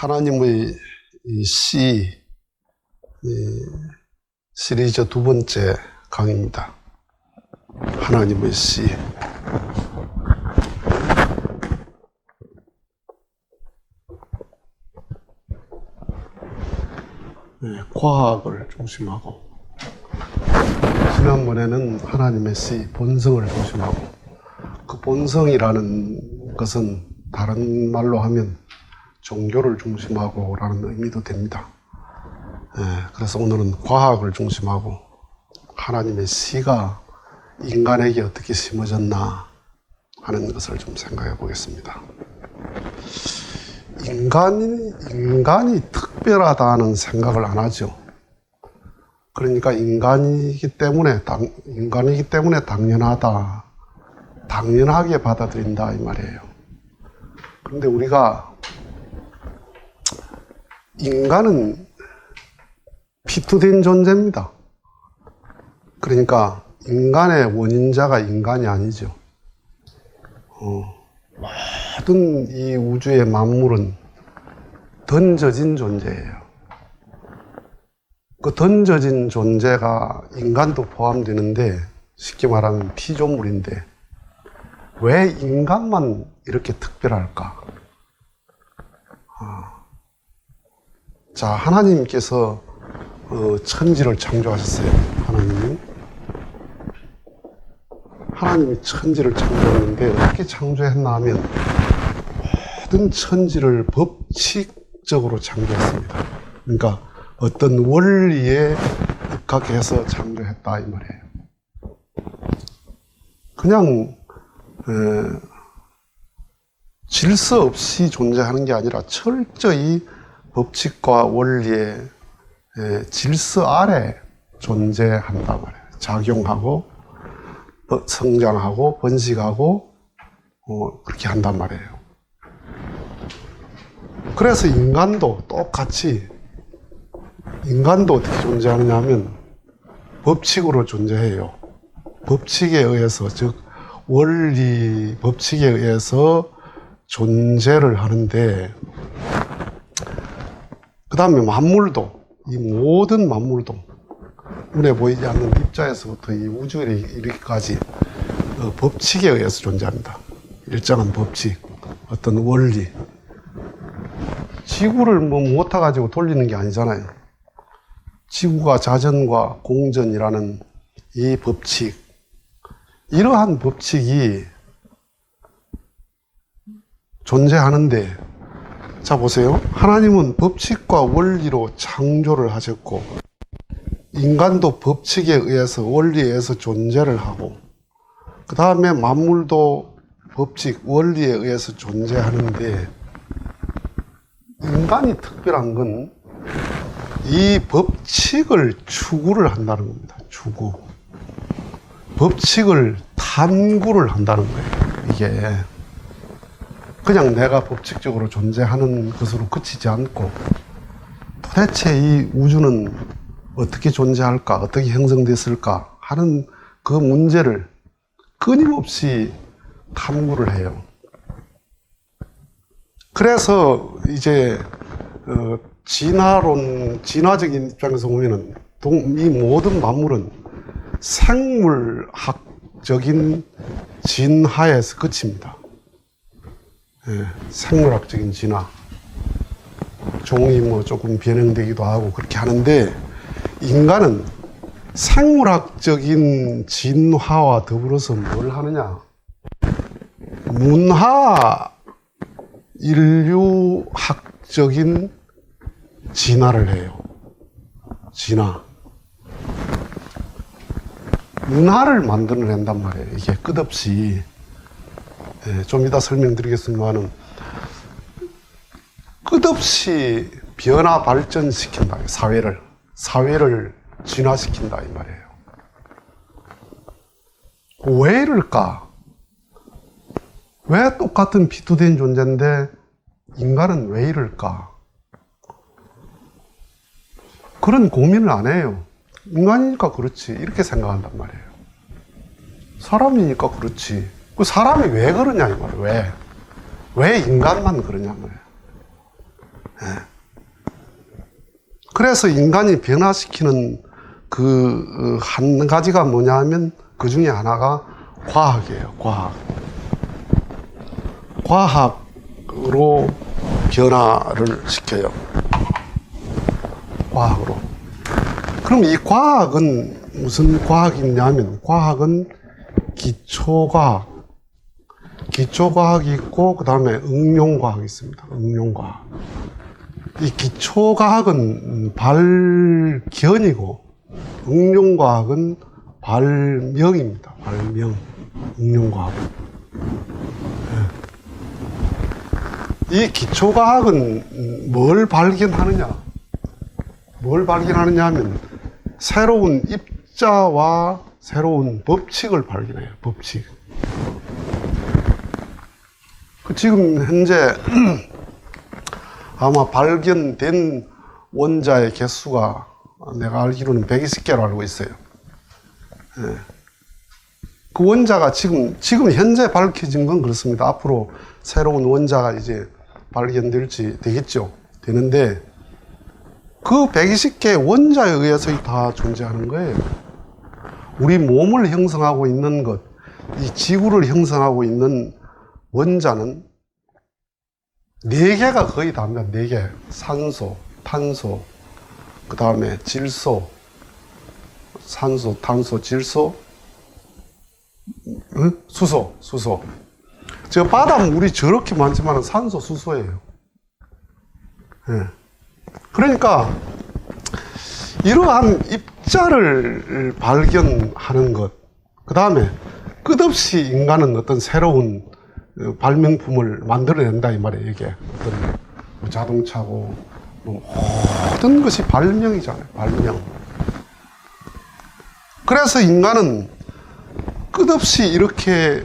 하나님의 이 시리즈 두 번째 강의입니다. 하나님의 시. 과학을 중심하고, 지난번에는 하나님의 시, 본성을 중심하고, 그 본성이라는 것은 다른 말로 하면 종교를 중심하고 라는 의미도 됩니다. 그래서 오늘은 과학을 중심하고 하나님의 시가 인간에게 어떻게 심어졌나 하는 것을 좀 생각해 보겠습니다. 인간이 특별하다는 생각을 안 하죠. 그러니까 인간이기 때문에 당연하게 받아들인다 이 말이에요. 그런데 우리가 인간은 피투된 존재입니다. 그러니까 인간의 원인자가 인간이 아니죠. 모든 이 우주의 만물은 던져진 존재예요. 그 던져진 존재가 인간도 포함되는데, 쉽게 말하면 피조물인데 왜 인간만 이렇게 특별할까? 자, 하나님께서 천지를 창조하셨어요. 하나님이 천지를 창조했는데 어떻게 창조했나 하면 모든 천지를 법칙적으로 창조했습니다. 그러니까 어떤 원리에 입각해서 창조했다 이 말이에요. 그냥 질서 없이 존재하는 게 아니라 철저히 법칙과 원리의 질서 아래 존재한단 말이에요. 작용하고 성장하고 번식하고 그렇게 한단 말이에요. 그래서 인간도 똑같이, 인간도 어떻게 존재하느냐 하면 법칙으로 존재해요. 법칙에 의해서, 즉 원리 법칙에 의해서 존재를 하는데, 그 다음에 만물도, 이 모든 만물도 눈에 보이지 않는 입자에서부터 이 우주에 이르기까지 법칙에 의해서 존재합니다. 일정한 법칙, 어떤 원리. 지구를 모터 가지고 돌리는 게 아니잖아요. 지구가 자전과 공전이라는 이 법칙, 이러한 법칙이 존재하는데, 자 보세요. 하나님은 법칙과 원리로 창조를 하셨고, 인간도 법칙에 의해서, 원리에 의해서 존재를 하고, 그 다음에 만물도 법칙, 원리에 의해서 존재하는데, 인간이 특별한 건 이 법칙을 추구를 한다는 겁니다. 추구. 법칙을 탐구를 한다는 거예요. 이게 그냥 내가 법칙적으로 존재하는 것으로 그치지 않고, 도대체 이 우주는 어떻게 존재할까, 어떻게 형성됐을까 하는 그 문제를 끊임없이 탐구를 해요. 그래서 이제 진화적인 입장에서 보면은 이 모든 만물은 생물학적인 진화에서 그칩니다. 생물학적인 진화. 종이 조금 변형되기도 하고 그렇게 하는데, 인간은 생물학적인 진화와 더불어서 뭘 하느냐? 인류학적인 진화를 해요. 진화. 문화를 만들어낸단 말이에요. 이게 끝없이. 좀 이따 설명드리겠습니다만, 끝없이 변화 발전시킨다. 사회를 진화시킨다 이 말이에요. 왜 이럴까? 왜 똑같은 피투된 존재인데 인간은 왜 이럴까? 그런 고민을 안 해요. 인간이니까 그렇지, 이렇게 생각한단 말이에요. 사람이니까 그렇지. 그 사람이 왜 그러냐 이 말이에요. 왜 인간만 그러냐 말이에요. 그래서 인간이 변화시키는 그 한 가지가 뭐냐 하면 그 중에 하나가 과학이에요. 과학으로 변화를 시켜요. 과학으로. 그럼 이 과학은 무슨 과학이냐면, 과학은 기초과학이 있고, 그 다음에 응용과학이 있습니다. 응용과학. 이 기초과학은 발견이고, 응용과학은 발명입니다. 발명. 응용과학. 이 기초과학은 뭘 발견하느냐 하면, 새로운 입자와 새로운 법칙을 발견해요. 법칙. 지금 현재 아마 발견된 원자의 개수가 내가 알기로는 120개로 알고 있어요. 그 원자가 지금 현재 밝혀진 건 그렇습니다. 앞으로 새로운 원자가 이제 되겠죠. 되는데, 그 120개의 원자에 의해서 다 존재하는 거예요. 우리 몸을 형성하고 있는 것, 이 지구를 형성하고 있는 원자는 4개가 거의 다입니다. 4개. 산소, 탄소, 그 다음에 질소, 산소, 탄소, 질소, 수소. 저 바닷물이 저렇게 많지만 산소, 수소예요. 그러니까 이러한 입자를 발견하는 것, 그 다음에 끝없이 인간은 어떤 새로운 발명품을 만들어낸다 이 말이에요. 이게 어떤 자동차고 모든 것이 발명이잖아요. 발명. 그래서 인간은 끝없이 이렇게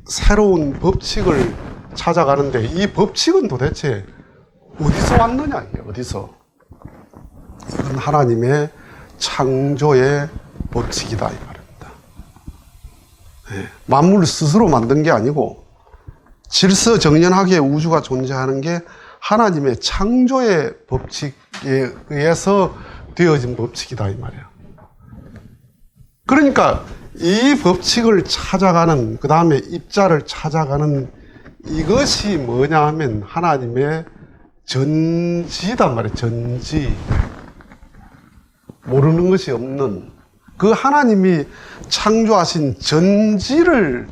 새로운 법칙을 찾아가는데, 이 법칙은 도대체 어디서 왔느냐, 이게 어디서? 이건 하나님의 창조의 법칙이다 이 말입니다. 만물 스스로 만든 게 아니고 질서정연하게 우주가 존재하는 게 하나님의 창조의 법칙에 의해서 되어진 법칙이다 이 말이에요. 그러니까 이 법칙을 찾아가는, 그 다음에 입자를 찾아가는 이것이 뭐냐 하면 하나님의 전지단 말이에요. 전지. 모르는 것이 없는 그 하나님이 창조하신 전지를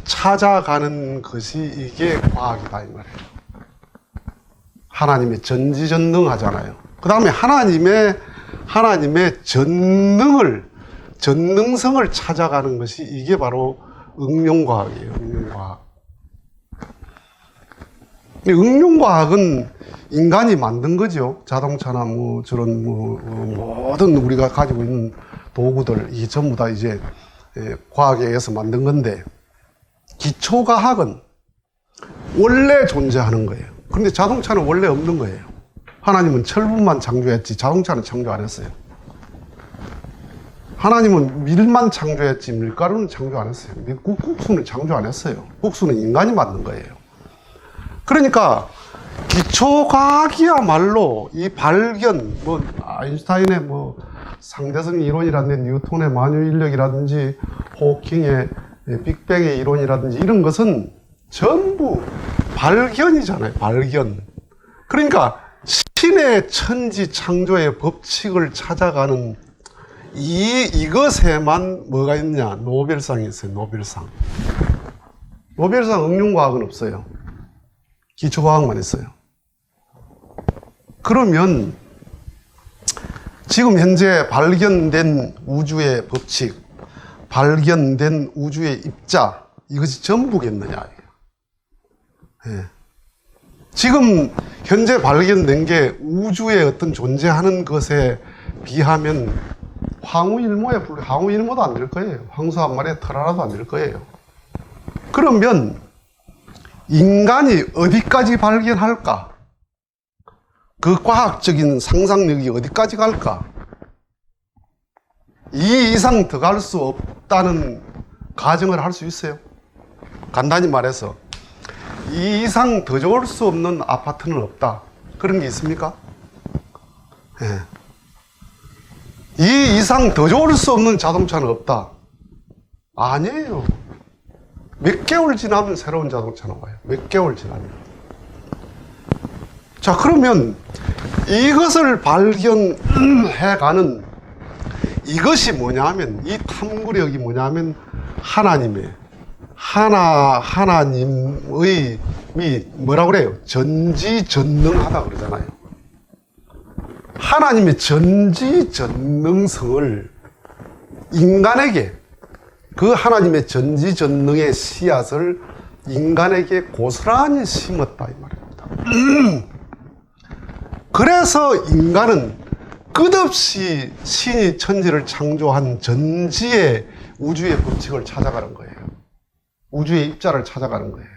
찾아가는 것이 이게 과학이다 이 말이에요. 하나님의 전지전능하잖아요. 그 다음에 하나님의 전능성을 찾아가는 것이 이게 바로 응용과학이에요. 응용과학. 응용과학은 인간이 만든 거죠. 자동차나 저런 모든 우리가 가지고 있는 도구들, 이게 전부 다 이제 과학에 의해서 만든 건데, 기초과학은 원래 존재하는 거예요. 그런데 자동차는 원래 없는 거예요. 하나님은 철분만 창조했지 자동차는 창조 안 했어요. 하나님은 밀만 창조했지 밀가루는 창조 안 했어요. 국수는 창조 안 했어요. 국수는 인간이 만든 거예요. 그러니까 기초과학이야말로 이 발견, 아인슈타인의 상대성 이론이라든지 뉴턴의 만유인력이라든지 호킹의 빅뱅의 이론이라든지 이런 것은 전부 발견이잖아요. 발견. 그러니까 신의 천지 창조의 법칙을 찾아가는 이것에만 뭐가 있냐? 노벨상이 있어요. 노벨상. 노벨상 응용과학은 없어요. 기초과학만 있어요. 그러면 지금 현재 발견된 우주의 법칙, 발견된 우주의 입자, 이것이 전부겠느냐? 예. 지금 현재 발견된 게 우주의 어떤 존재하는 것에 비하면 황후일모도 안 될 거예요. 황소 한 마리에 털 하나도 안 될 거예요. 그러면 인간이 어디까지 발견할까? 그 과학적인 상상력이 어디까지 갈까? 이 이상 더 갈 수 없다는 가정을 할 수 있어요. 간단히 말해서 이 이상 더 좋을 수 없는 아파트는 없다. 그런 게 있습니까? 예. 이 이상 더 좋을 수 없는 자동차는 없다. 아니에요. 몇 개월 지나면 새로운 자동차 나와요. 몇 개월 지나면. 자, 그러면 이것을 발견해가는 이것이 뭐냐면, 이 탐구력이 뭐냐면 하나님의 뭐라고 그래요? 전지전능하다 그러잖아요. 하나님의 전지전능성을 인간에게, 그 하나님의 전지전능의 씨앗을 인간에게 고스란히 심었다 이 말입니다. 그래서 인간은 끝없이 신이 천지를 창조한 전지의 우주의 법칙을 찾아가는 거예요. 우주의 입자를 찾아가는 거예요.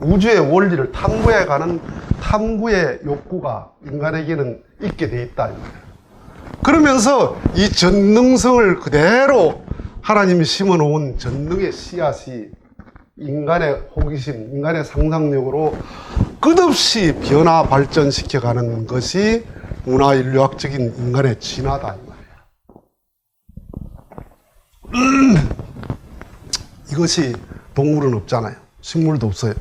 우주의 원리를 탐구해가는 탐구의 욕구가 인간에게는 있게 돼 있다 이 말이에요. 그러면서 이 전능성을 그대로 하나님이 심어놓은 전능의 씨앗이 인간의 호기심, 인간의 상상력으로 끝없이 변화 발전시켜가는 것이 문화인류학적인 인간의 진화다 이 말이에요. 이것이 동물은 없잖아요. 식물도 없어요.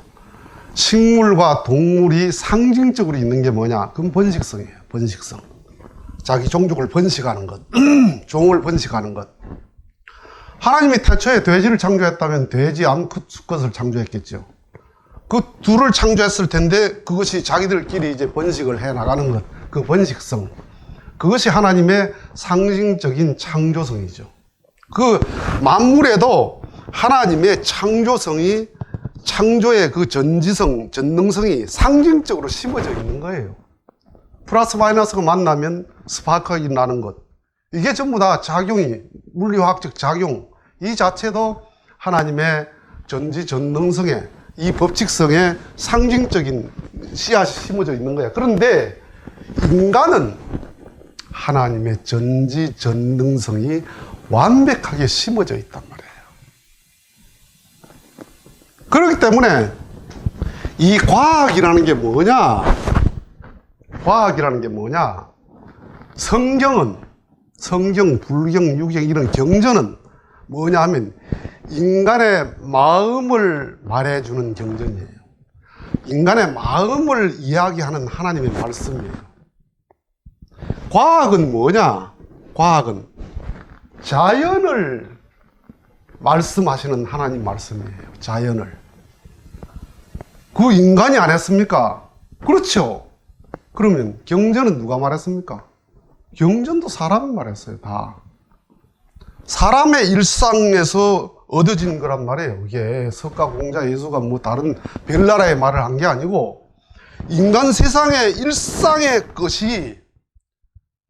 식물과 동물이 상징적으로 있는 게 뭐냐? 그건 번식성이에요. 번식성. 자기 종족을 번식하는 것. 종을 번식하는 것. 하나님이 태초에 돼지를 창조했다면 돼지, 암컷, 수컷을 창조했겠죠. 그 둘을 창조했을 텐데 그것이 자기들끼리 이제 번식을 해 나가는 것. 그 번식성. 그것이 하나님의 상징적인 창조성이죠. 그 만물에도 하나님의 창조성이, 창조의 그 전지성, 전능성이 상징적으로 심어져 있는 거예요. 플러스 마이너스가 만나면 스파크가 나는 것. 이게 전부 다 작용이, 물리화학적 작용, 이 자체도 하나님의 전지전능성의, 이 법칙성의 상징적인 씨앗이 심어져 있는 거예요. 그런데 인간은 하나님의 전지전능성이 완벽하게 심어져 있단 말이에요. 그렇기 때문에 이 과학이라는 게 뭐냐? 과학이라는 게 뭐냐? 성경은, 성경, 불경, 유경 이런 경전은 뭐냐 하면 인간의 마음을 말해주는 경전이에요. 인간의 마음을 이야기하는 하나님의 말씀이에요. 과학은 뭐냐? 과학은 자연을 말씀하시는 하나님 말씀이에요. 자연을. 그 인간이 안 했습니까? 그렇죠. 그러면 경전은 누가 말했습니까? 경전도 사람이 말했어요. 다. 사람의 일상에서 얻어진 거란 말이에요. 이게 석가, 공자, 예수가 뭐 다른 별나라의 말을 한 게 아니고 인간 세상의 일상의 것이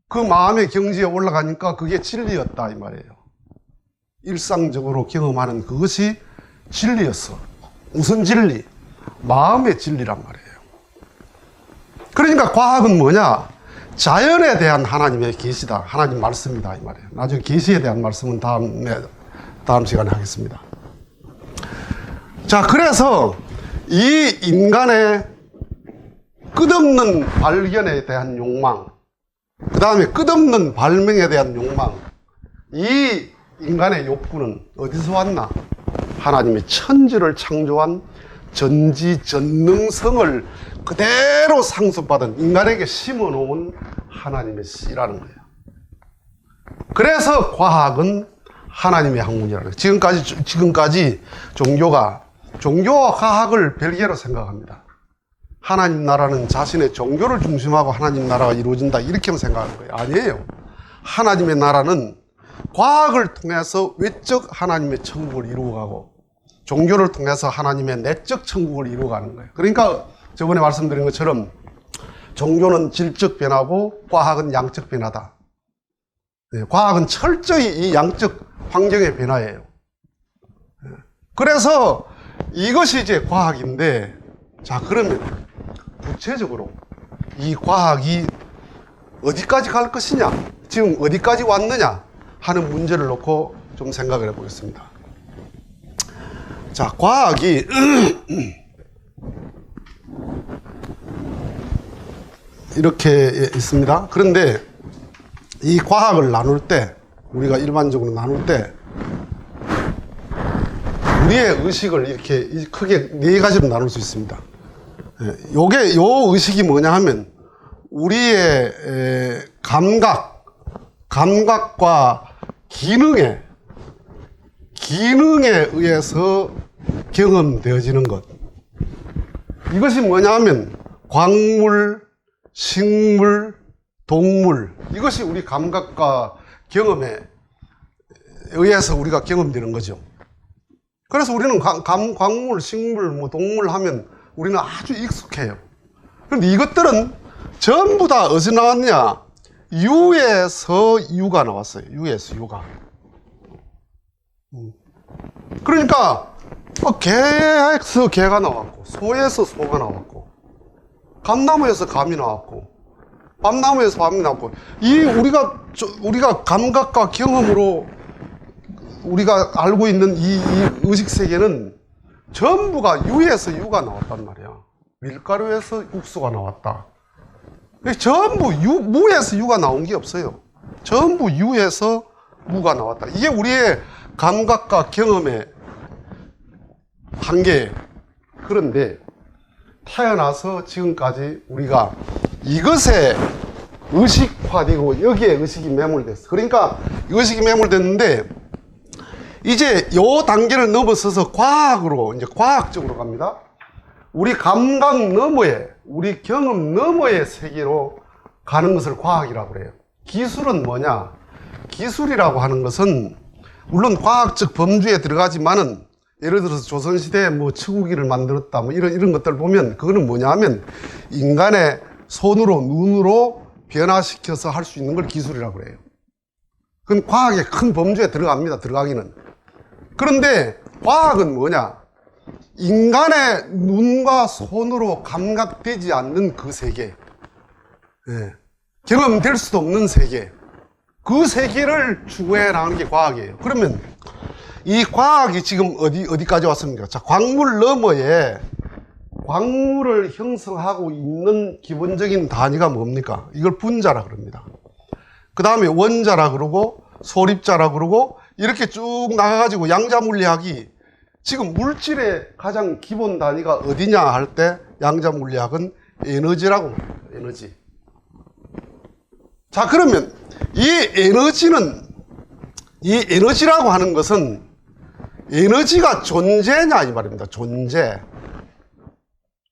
그 마음의 경지에 올라가니까 그게 진리였다 이 말이에요. 일상적으로 경험하는 그것이 진리였어. 무슨 진리? 마음의 진리란 말이에요. 그러니까 과학은 뭐냐? 자연에 대한 하나님의 계시다. 하나님 말씀이다 이 말이에요. 나중에 계시에 대한 말씀은 다음 시간에 하겠습니다. 자, 그래서 이 인간의 끝없는 발견에 대한 욕망, 그 다음에 끝없는 발명에 대한 욕망, 이 인간의 욕구는 어디서 왔나? 하나님의 천지를 창조한 전지전능성을 그대로 상속받은 인간에게 심어놓은 하나님의 씨라는 거예요. 그래서 과학은 하나님의 학문이라는 거예요. 지금까지 종교와 과학을 별개로 생각합니다. 하나님 나라는 자신의 종교를 중심하고 하나님 나라가 이루어진다 이렇게만 생각하는 거예요. 아니에요. 하나님의 나라는 과학을 통해서 외적 하나님의 천국을 이루어가고 종교를 통해서 하나님의 내적 천국을 이루어가는 거예요. 그러니까 저번에 말씀드린 것처럼 종교는 질적 변화고 과학은 양적 변화다. 과학은 철저히 이 양적 환경의 변화예요. 그래서 이것이 이제 과학인데, 자, 그러면 구체적으로 이 과학이 어디까지 갈 것이냐, 지금 어디까지 왔느냐 하는 문제를 놓고 좀 생각을 해보겠습니다. 자, 과학이 이렇게 있습니다. 그런데 이 과학을 나눌 때, 우리가 일반적으로 나눌 때 우리의 의식을 이렇게 크게 네 가지로 나눌 수 있습니다. 요 의식이 뭐냐 하면 우리의 감각과 기능에 의해서 경험되어지는 것. 이것이 뭐냐 하면 광물, 식물, 동물, 이것이 우리 감각과 경험에 의해서 우리가 경험되는 거죠. 그래서 우리는 광물, 식물, 동물 하면 우리는 아주 익숙해요. 그런데 이것들은 전부 다 어디서 나왔냐? 유에서 유가 나왔어요. 유에서 유가. 그러니까 개에서 개가 나왔고, 소에서 소가 나왔고, 감나무에서 감이 나왔고, 밤나무에서 밤이 나왔고, 우리가 감각과 경험으로 우리가 알고 있는 이 의식 세계는 전부가 유에서 유가 나왔단 말이야. 밀가루에서 육수가 나왔다. 전부 무에서 유가 나온 게 없어요. 전부 유에서 무가 나왔다. 이게 우리의 감각과 경험의 한계. 그런데 태어나서 지금까지 우리가 이것에 의식화되고 여기에 의식이 매몰됐어. 그러니까 의식이 매몰됐는데 이제 요 단계를 넘어서서 과학으로, 이제 과학적으로 갑니다. 우리 감각 너머에, 우리 경험 너머의 세계로 가는 것을 과학이라고 그래요. 기술은 뭐냐? 기술이라고 하는 것은 물론 과학적 범주에 들어가지만은, 예를 들어서 조선시대에 치구기를 만들었다, 이런 것들 보면 그거는 뭐냐 하면 인간의 손으로, 눈으로 변화시켜서 할 수 있는 걸 기술이라고 그래요. 그건 과학의 큰 범주에 들어갑니다, 들어가기는. 그런데 과학은 뭐냐? 인간의 눈과 손으로 감각되지 않는 그 세계, 경험될 수도 없는 세계, 그 세계를 추구해 나가는 게 과학이에요. 그러면 이 과학이 지금 어디까지 왔습니까? 자, 광물 너머에 광물을 형성하고 있는 기본적인 단위가 뭡니까? 이걸 분자라 그럽니다. 그 다음에 원자라 그러고 소립자라 그러고 이렇게 쭉 나가가지고 양자물리학이 지금 물질의 가장 기본 단위가 어디냐 할 때 양자물리학은 에너지라고 말합니다. 에너지. 자, 그러면 이 에너지라고 하는 것은 에너지가 존재냐 이 말입니다. 존재.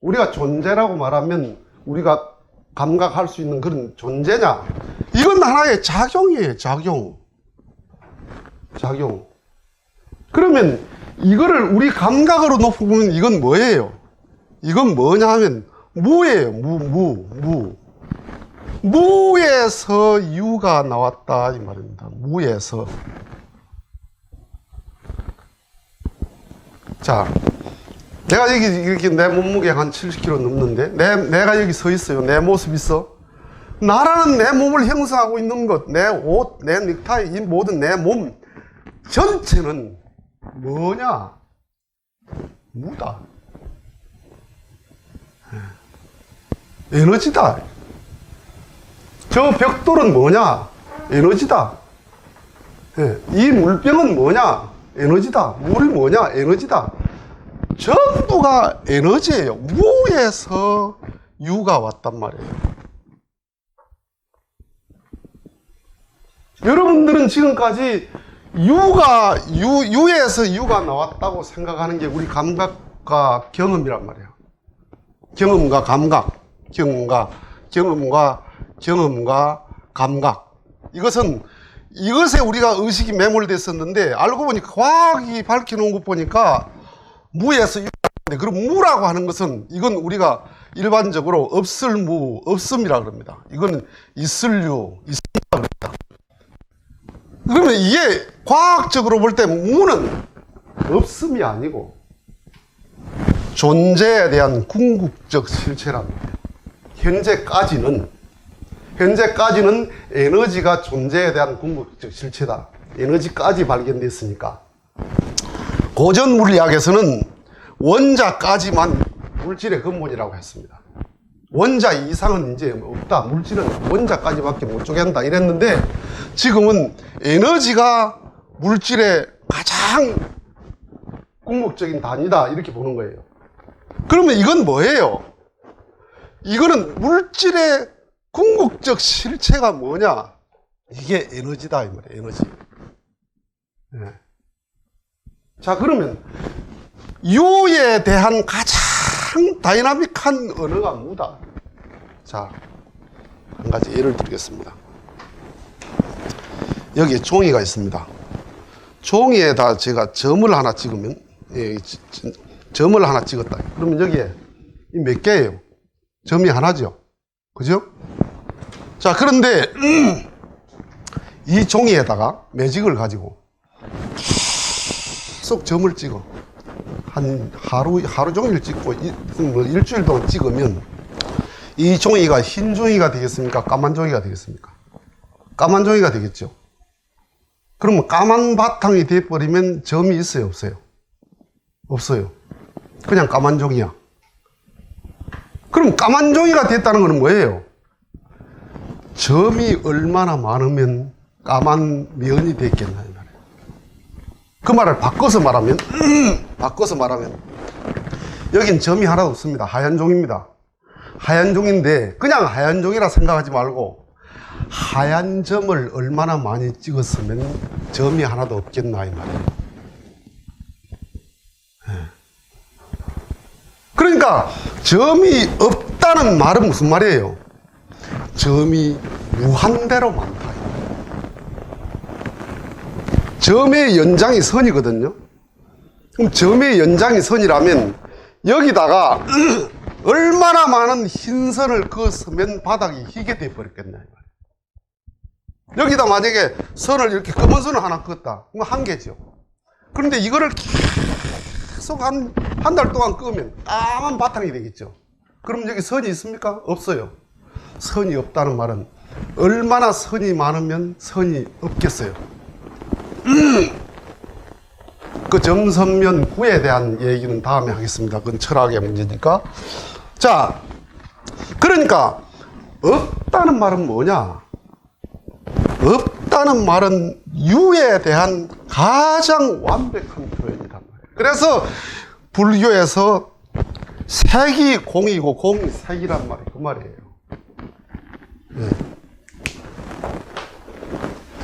우리가 존재라고 말하면 우리가 감각할 수 있는 그런 존재냐? 이건 하나의 작용이에요. 작용. 그러면 이거를 우리 감각으로 놓고 보면 이건 뭐예요? 이건 뭐냐 하면 무예요. 무에서 유가 나왔다 이 말입니다. 무에서. 자, 내가 여기 이렇게 내 몸무게 한 70kg 넘는데 내가 여기 서 있어요. 내 모습 있어. 나라는 내 몸을 형성하고 있는 것, 내 옷, 내 넥타이, 이 모든 내 몸 전체는 뭐냐? 무다. 에너지다. 저 벽돌은 뭐냐? 에너지다. 이 물병은 뭐냐? 에너지다. 물이 뭐냐? 에너지다. 전부가 에너지예요. 무에서 유가 왔단 말이에요. 여러분들은 지금까지 유에서 유가 나왔다고 생각하는 게 우리 감각과 경험이란 말이에요. 경험과 감각, 경험과 감각. 이것에 우리가 의식이 매몰됐었는데 알고 보니까 과학이 밝혀놓은 것 보니까 무에서 유인데, 그럼 무라고 하는 것은 이건 우리가 일반적으로 없을 무, 없음이라 그럽니다. 이거는 있을 유, 있음이라 그럽니다. 그러면 이게 과학적으로 볼 때 무는 없음이 아니고 존재에 대한 궁극적 실체랍니다. 현재까지는 에너지가 존재에 대한 궁극적 실체다. 에너지까지 발견됐으니까. 고전 물리학에서는 원자까지만 물질의 근본이라고 했습니다. 원자 이상은 이제 없다. 물질은 원자까지밖에 못 쪼갠다. 이랬는데 지금은 에너지가 물질의 가장 궁극적인 단위다. 이렇게 보는 거예요. 그러면 이건 뭐예요? 이거는 물질의 궁극적 실체가 뭐냐? 이게 에너지다. 이 말이에요. 에너지. 네. 자, 그러면 U에 대한 가장 다이나믹한 언어가 뭐다? 자, 한 가지 예를 들겠습니다. 여기에 종이가 있습니다. 종이에다 제가 점을 하나 찍으면, 예, 점을 하나 찍었다. 그러면 여기에 몇 개예요? 점이 하나죠. 그죠? 자, 그런데 이 종이에다가 매직을 가지고 계속 점을 찍어. 한 하루 종일 찍고 일주일 동안 찍으면 이 종이가 흰 종이가 되겠습니까? 까만 종이가 되겠습니까? 까만 종이가 되겠죠. 그러면 까만 바탕이 돼버리면 점이 있어요? 없어요? 없어요. 그냥 까만 종이야. 그럼 까만 종이가 됐다는 것은 뭐예요? 점이 얼마나 많으면 까만 면이 됐겠나 이 말이에요. 그 말을 바꿔서 말하면 여긴 점이 하나도 없습니다. 하얀 종입니다. 하얀 종인데 그냥 하얀 종이라 생각하지 말고 하얀 점을 얼마나 많이 찍었으면 점이 하나도 없겠나 이 말이에요. 그러니까 점이 없다는 말은 무슨 말이에요? 점이 무한대로 많다. 점의 연장이 선이거든요. 그럼 점의 연장이 선이라면 여기다가 얼마나 많은 흰 선을 그었으면 바닥이 희게 돼버렸겠냐. 여기다 만약에 선을 이렇게 검은 선을 하나 그었다. 그럼 한 개죠. 그런데 이거를 계속 한 달 동안 끄면 까만 바탕이 되겠죠. 그럼 여기 선이 있습니까? 없어요. 선이 없다는 말은 얼마나 선이 많으면 선이 없겠어요. 그 점선면 구에 대한 얘기는 다음에 하겠습니다. 그건 철학의 문제니까. 자, 그러니까 없다는 말은 뭐냐? 없다는 말은 U에 대한 가장 완벽한 표현이란 말이에요. 그래서 불교에서 색이 공이고 공이 색이란 말이 그 말이에요. 네.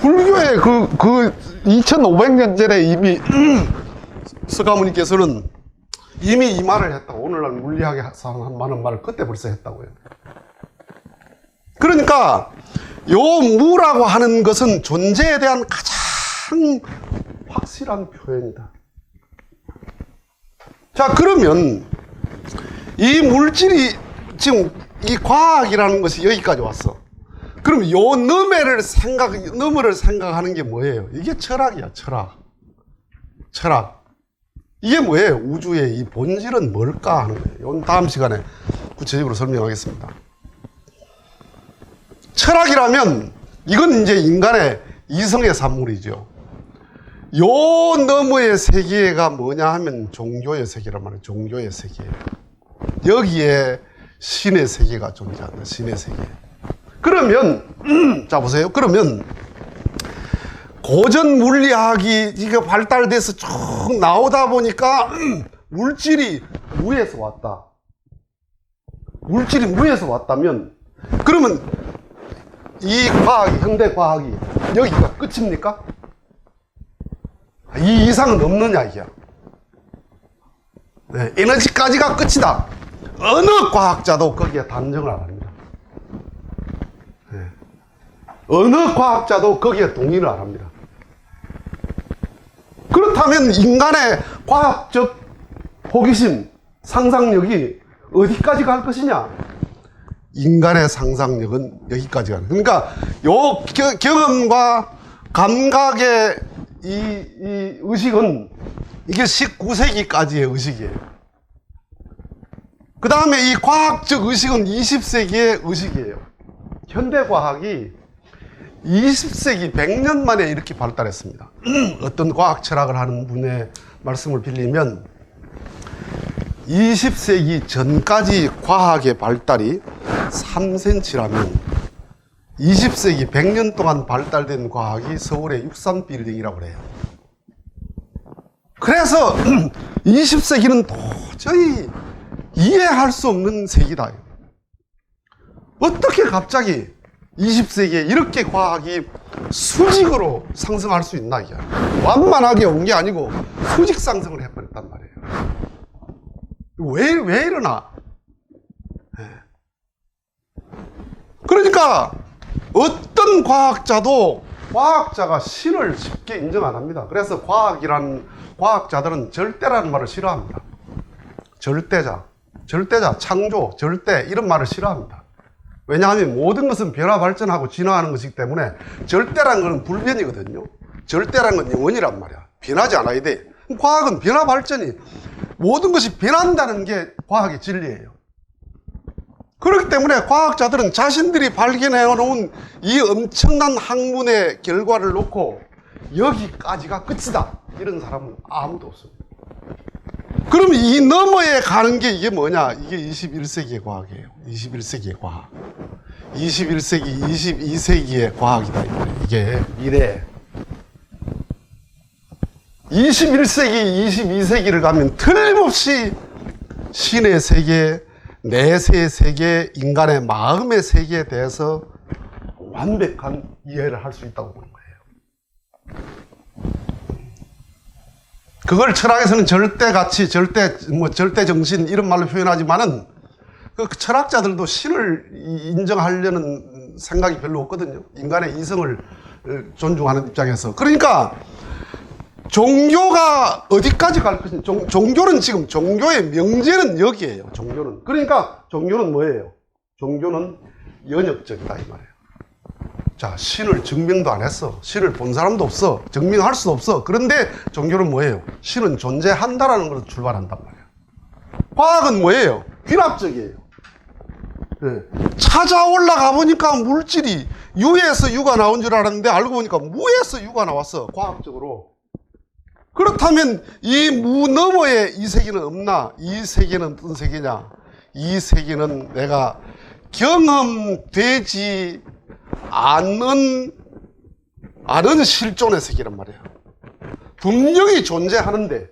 불교의 그 2500년 전에 이미 서가모니께서는 이미 이 말을 했다고. 오늘날 물리학에 많은 말을 그때 벌써 했다고요. 그러니까 요 무라고 하는 것은 존재에 대한 가장 확실한 표현이다. 자, 그러면 이 물질이 지금 이 과학이라는 것이 여기까지 왔어. 그럼 요 너머를 생각하는 게 뭐예요? 이게 철학이야, 철학. 이게 뭐예요? 우주의 이 본질은 뭘까 하는 거예요. 이건 다음 시간에 구체적으로 설명하겠습니다. 철학이라면 이건 이제 인간의 이성의 산물이죠. 요 너머의 세계가 뭐냐 하면 종교의 세계란 말이에요. 종교의 세계. 여기에 신의 세계가 존재한다. 신의 세계. 그러면 자 보세요. 그러면 고전 물리학이 이게 발달돼서 쭉 나오다 보니까 물질이 무에서 왔다. 물질이 무에서 왔다면 그러면 이 과학이, 현대 과학이 여기가 끝입니까? 이 이상은 없느냐 이게야. 네, 에너지까지가 끝이다. 어느 과학자도 거기에 단정을 안 합니다. 네. 어느 과학자도 거기에 동의를 안 합니다. 그렇다면 인간의 과학적 호기심, 상상력이 어디까지 갈 것이냐? 인간의 상상력은 여기까지 가는. 그러니까 요 경험과 감각의 이 의식은 이게 19세기까지의 의식이에요. 그 다음에 이 과학적 의식은 20세기의 의식이에요. 현대과학이 20세기 100년 만에 이렇게 발달했습니다. 어떤 과학 철학을 하는 분의 말씀을 빌리면 20세기 전까지 과학의 발달이 3cm라면 20세기 100년 동안 발달된 과학이 서울의 63빌딩이라고 그래요. 그래서 20세기는 도저히 이해할 수 없는 세기다. 어떻게 갑자기 20세기에 이렇게 과학이 수직으로 상승할 수 있나, 이게. 완만하게 온 게 아니고 수직 상승을 해버렸단 말이에요. 왜 이러나? 그러니까 어떤 과학자가 신을 쉽게 인정 안 합니다. 그래서 과학자들은 절대라는 말을 싫어합니다. 절대자, 창조, 절대 이런 말을 싫어합니다. 왜냐하면 모든 것은 변화 발전하고 진화하는 것이기 때문에 절대라는 것은 불변이거든요. 절대라는 건 영원이란 말이야. 변하지 않아야 돼. 과학은 변화 발전이, 모든 것이 변한다는 게 과학의 진리예요. 그렇기 때문에 과학자들은 자신들이 발견해 놓은 이 엄청난 학문의 결과를 놓고 여기까지가 끝이다, 이런 사람은 아무도 없습니다. 그럼 이 너머에 가는 게 이게 뭐냐? 이게 21세기의 과학이에요. 21세기의 과학. 21세기, 22세기의 과학이다. 이게 미래. 21세기, 22세기를 가면 틀림없이 신의 세계, 내세의 세계, 인간의 마음의 세계에 대해서 완벽한 이해를 할 수 있다고 보는 거예요. 그걸 철학에서는 절대가치, 절대정신 이런 말로 표현하지만은 그 철학자들도 신을 인정하려는 생각이 별로 없거든요. 인간의 이성을 존중하는 입장에서. 그러니까 종교가 어디까지 갈 것인지, 종교는 지금, 종교의 명제는 여기에요. 종교는. 그러니까 종교는 뭐예요? 종교는 연역적이다, 이 말이에요. 자, 신을 증명도 안 했어. 신을 본 사람도 없어. 증명할 수도 없어. 그런데 종교는 뭐예요? 신은 존재한다라는 걸로 출발한단 말이에요. 과학은 뭐예요? 귀납적이에요. 네. 찾아 올라가 보니까 물질이 유에서 유가 나온 줄 알았는데 알고 보니까 무에서 유가 나왔어. 과학적으로. 그렇다면 이 무 너머에 이 세계는 없나? 이 세계는 어떤 세계냐? 이 세계는 내가 경험되지 않은 실존의 세계란 말이에요. 분명히 존재하는데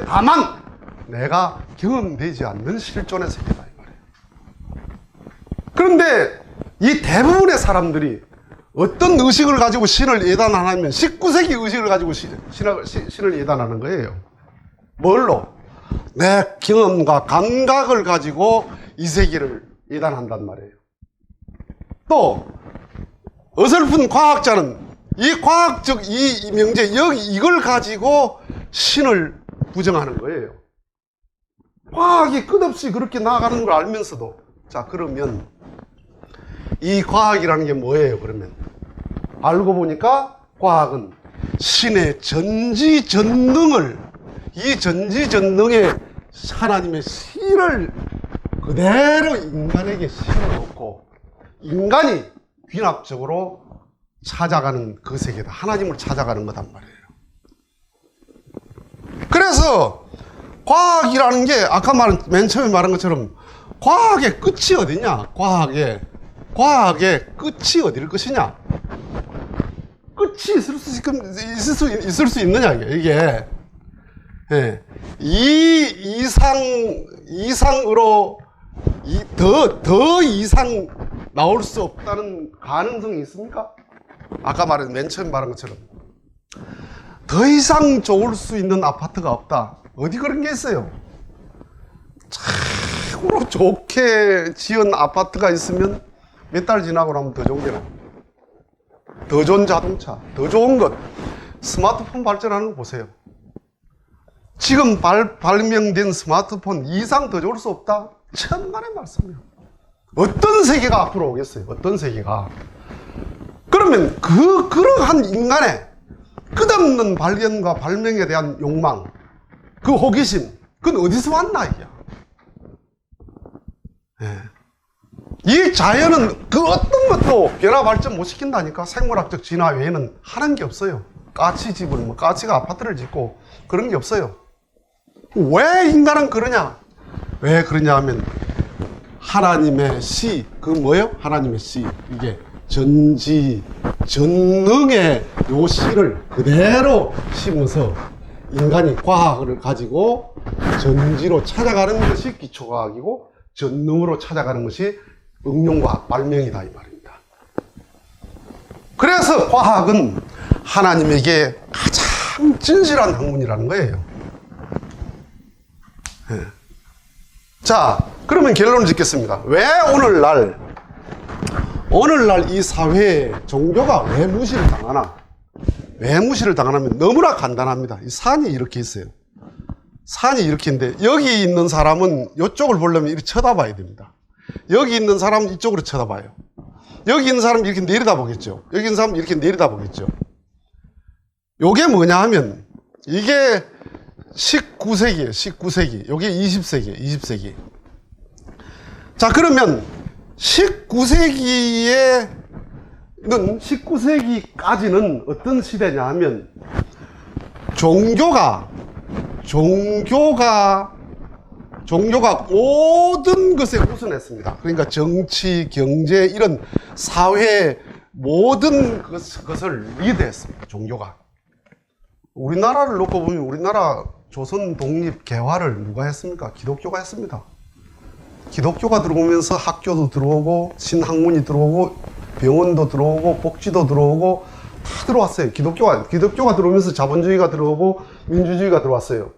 다만 내가 경험되지 않는 실존의 세계다, 이 말이에요. 그런데 이 대부분의 사람들이 어떤 의식을 가지고 신을 예단하냐면 19세기 의식을 가지고 신을 예단하는 거예요. 뭘로? 내 경험과 감각을 가지고 이 세계를 예단한단 말이에요. 또 어설픈 과학자는 이 과학적 이 명제 이걸 가지고 신을 부정하는 거예요. 과학이 끝없이 그렇게 나아가는 걸 알면서도. 자, 그러면 이 과학이라는 게 뭐예요? 그러면 알고 보니까 과학은 신의 전지전능을, 이 전지전능의 하나님의 실을 그대로 인간에게 실어놓고 인간이 귀납적으로 찾아가는 그 세계다. 하나님을 찾아가는 거단 말이에요. 그래서 과학이라는 게 아까 맨 처음에 말한 것처럼 과학의 끝이 어디냐? 과학의 끝이 어딜 것이냐? 끝이 있을 수 있느냐, 이게. 예. 이상으로, 더 이상 나올 수 없다는 가능성이 있습니까? 아까 맨 처음 말한 것처럼. 더 이상 좋을 수 있는 아파트가 없다. 어디 그런 게 있어요? 최고로 좋게 지은 아파트가 있으면 몇 달 지나고 나면 더 좋은 게 나와. 더 좋은 자동차, 더 좋은 것. 스마트폰 발전하는 거 보세요. 지금 발명된 스마트폰 이상 더 좋을 수 없다? 천만의 말씀이에요. 어떤 세계가 앞으로 오겠어요? 어떤 세계가? 그러면 그러한 인간의 끝없는 발견과 발명에 대한 욕망, 그 호기심, 그건 어디서 왔나, 이게? 예. 이 자연은 그 어떤 것도 변화 발전 못 시킨다니까. 생물학적 진화 외에는 하는 게 없어요. 까치집을, 까치가 아파트를 짓고 그런 게 없어요. 왜 인간은 그러냐? 왜 그러냐 하면 하나님의 씨, 그 뭐예요? 하나님의 씨. 이게 전지, 전능의 요 씨를 그대로 심어서 인간이 과학을 가지고 전지로 찾아가는 것이 기초과학이고 전능으로 찾아가는 것이 응용과학, 발명이다 이 말입니다. 그래서 과학은 하나님에게 가장 진실한 학문이라는 거예요. 네. 자, 그러면 결론을 짓겠습니다. 왜 오늘날 이 사회에 종교가 왜 무시를 당하나? 왜 무시를 당하냐면 너무나 간단합니다. 이 산이 이렇게 있어요. 산이 이렇게 있는데 여기 있는 사람은 이쪽을 보려면 이렇게 쳐다봐야 됩니다. 여기 있는 사람은 이쪽으로 쳐다봐요. 여기 있는 사람은 이렇게 내려다보겠죠. 여기 있는 사람은 이렇게 내려다보겠죠. 요게 뭐냐 하면 이게 19세기예요. 19세기. 요게 20세기예요. 20세기. 자, 그러면 19세기까지는 어떤 시대냐 하면 종교가 모든 것에 우선했습니다. 그러니까 정치, 경제 이런 사회 모든 것을 리드했습니다. 종교가. 우리나라를 놓고 보면 우리나라 조선 독립 개화를 누가 했습니까? 기독교가 했습니다. 기독교가 들어오면서 학교도 들어오고 신학문이 들어오고 병원도 들어오고 복지도 들어오고 다 들어왔어요. 기독교가 들어오면서 자본주의가 들어오고 민주주의가 들어왔어요.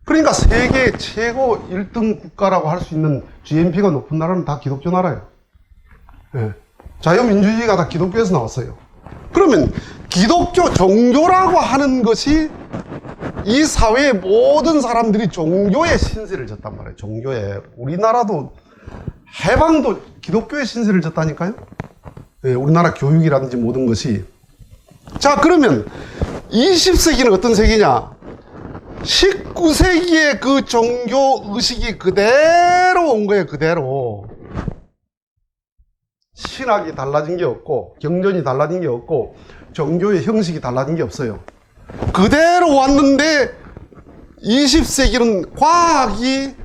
그러니까 세계 최고 1등 국가라고 할 수 있는 GNP가 높은 나라는 다 기독교 나라예요. 네. 자유민주주의가 다 기독교에서 나왔어요. 그러면 기독교 종교라고 하는 것이 이 사회의 모든 사람들이 종교의 신세를 졌단 말이에요. 종교에. 우리나라도 해방도 기독교의 신세를 졌다니까요. 네, 우리나라 교육이라든지 모든 것이. 자, 그러면 20세기는 어떤 세기냐? 19세기의 그 종교 의식이 그대로 온 거예요. 그대로. 신학이 달라진 게 없고 경전이 달라진 게 없고 종교의 형식이 달라진 게 없어요. 그대로 왔는데 20세기는 과학이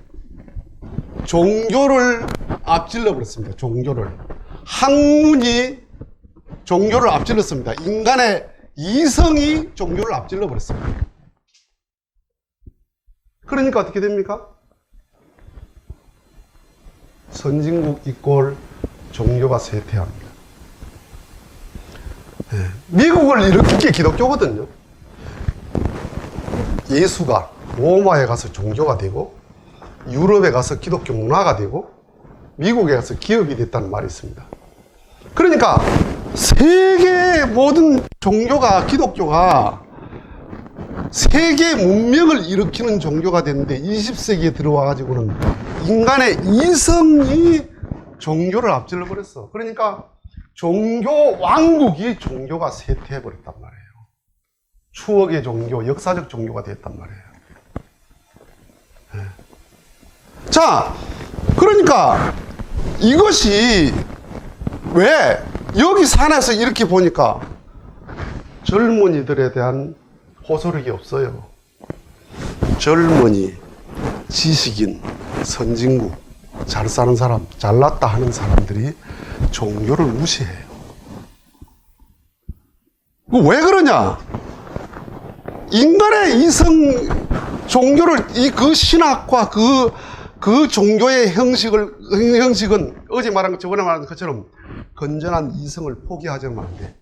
종교를 앞질러 버렸습니다. 종교를. 학문이 종교를 앞질렀습니다. 인간의 이성이 종교를 앞질러 버렸습니다. 그러니까 어떻게 됩니까? 선진국 이꼴 종교가 쇠퇴합니다. 네. 미국을 일으킨 게 기독교거든요. 예수가 로마에 가서 종교가 되고 유럽에 가서 기독교 문화가 되고 미국에 가서 기업이 됐다는 말이 있습니다. 그러니까 세계의 모든 종교가 기독교가 세계 문명을 일으키는 종교가 됐는데 20세기에 들어와 가지고는 인간의 이성이 종교를 앞질러 버렸어. 그러니까 종교 왕국이 종교가 쇠퇴해 버렸단 말이에요. 추억의 종교, 역사적 종교가 됐단 말이에요. 네. 자, 그러니까 이것이 왜 여기 산에서 이렇게 보니까 젊은이들에 대한 호소력이 없어요. 젊은이, 지식인, 선진국, 잘 사는 사람, 잘났다 하는 사람들이 종교를 무시해요. 왜 그러냐? 인간의 이성, 종교를, 그 신학과 그 종교의 형식은 어제 말한, 저번에 말한 것처럼 건전한 이성을 포기하자면 안 돼.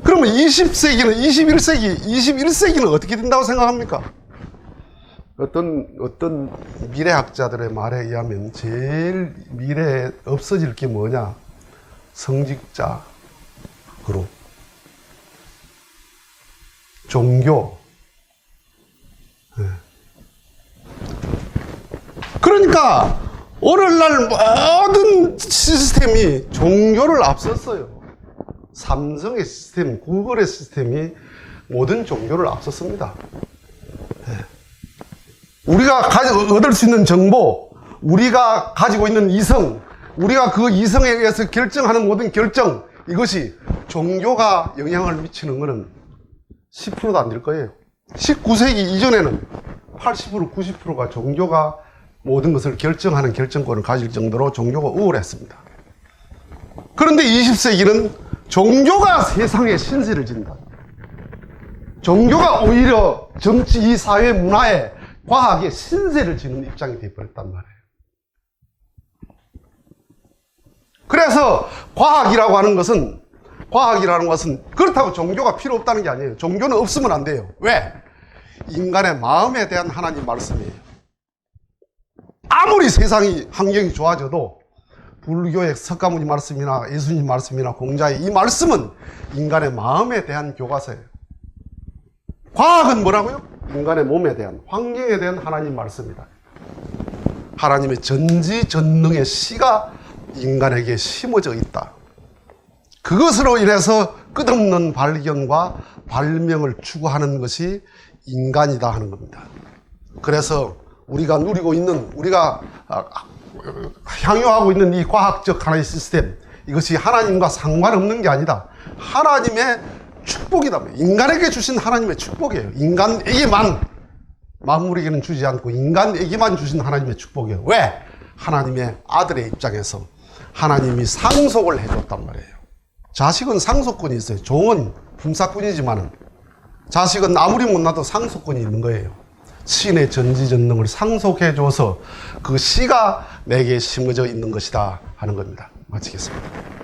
그러면 20세기는, 21세기는 어떻게 된다고 생각합니까? 어떤 미래학자들의 말에 의하면 제일 미래에 없어질 게 뭐냐? 성직자 그룹, 종교. 네. 그러니까 오늘날 모든 시스템이 종교를 앞섰어요. 삼성의 시스템, 구글의 시스템이 모든 종교를 앞섰습니다. 네. 우리가 얻을 수 있는 정보, 우리가 가지고 있는 이성, 우리가 그 이성에 의해서 결정하는 모든 결정, 이것이 종교가 영향을 미치는 것은 10%도 안 될 거예요. 19세기 이전에는 80%, 90%가 종교가 모든 것을 결정하는 결정권을 가질 정도로 종교가 우월했습니다. 그런데 20세기는 종교가 세상의 신세를 진다. 종교가 오히려 정치, 이 사회, 문화에, 과학에 신세를 지는 입장이 되어버렸단 말이에요. 그래서 과학이라는 것은 그렇다고 종교가 필요 없다는 게 아니에요. 종교는 없으면 안 돼요. 왜? 인간의 마음에 대한 하나님 말씀이에요. 아무리 세상이 환경이 좋아져도 불교의 석가모니 말씀이나 예수님 말씀이나 공자의 이 말씀은 인간의 마음에 대한 교과서예요. 과학은 뭐라고요? 인간의 몸에 대한, 환경에 대한 하나님 말씀이다. 하나님의 전지전능의 씨가 인간에게 심어져 있다. 그것으로 인해서 끝없는 발견과 발명을 추구하는 것이 인간이다 하는 겁니다. 그래서 우리가 누리고 있는, 우리가 향유하고 있는 이 과학적 하나의 시스템, 이것이 하나님과 상관없는 게 아니다. 하나님의 축복이다. 인간에게 주신 하나님의 축복이에요. 인간에게만, 만물에게는 주지 않고 인간에게만 주신 하나님의 축복이에요. 왜? 하나님의 아들의 입장에서 하나님이 상속을 해줬단 말이에요. 자식은 상속권이 있어요. 종은 품사꾼이지만 자식은 아무리 못나도 상속권이 있는 거예요. 신의 전지전능을 상속해줘서 그 씨가 내게 심어져 있는 것이다 하는 겁니다. 마치겠습니다.